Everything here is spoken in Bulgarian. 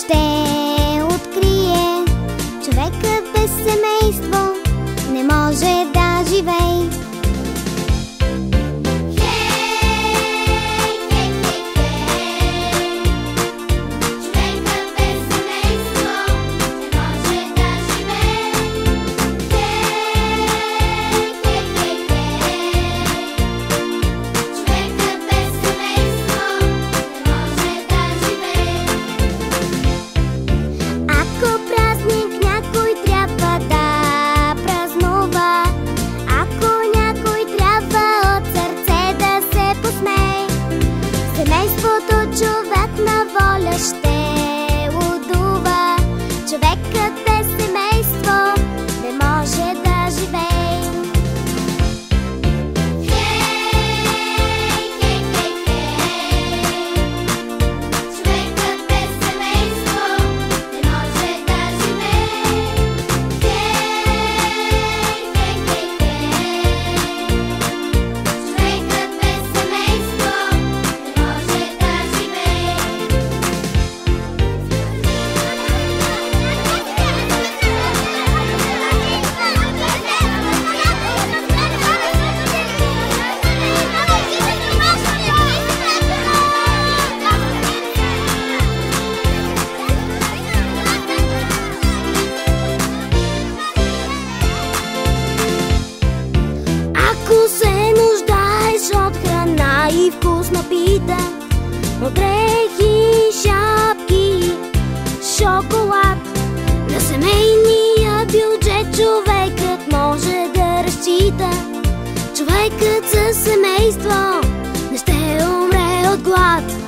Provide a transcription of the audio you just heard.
ще открие. Човекът без семейство не може да живее. Човек на воля ще лудува. Човекът без семейство не може да живее. Човекът без семейство не може да живее. Човекът без семейство не може да живее. Ако се нуждаеш от храна и вкус напитък, от дрехи, шапки, шоколад, на семейния бюджет човекът може да разчита. Човекът със семейство не ще умре от глад.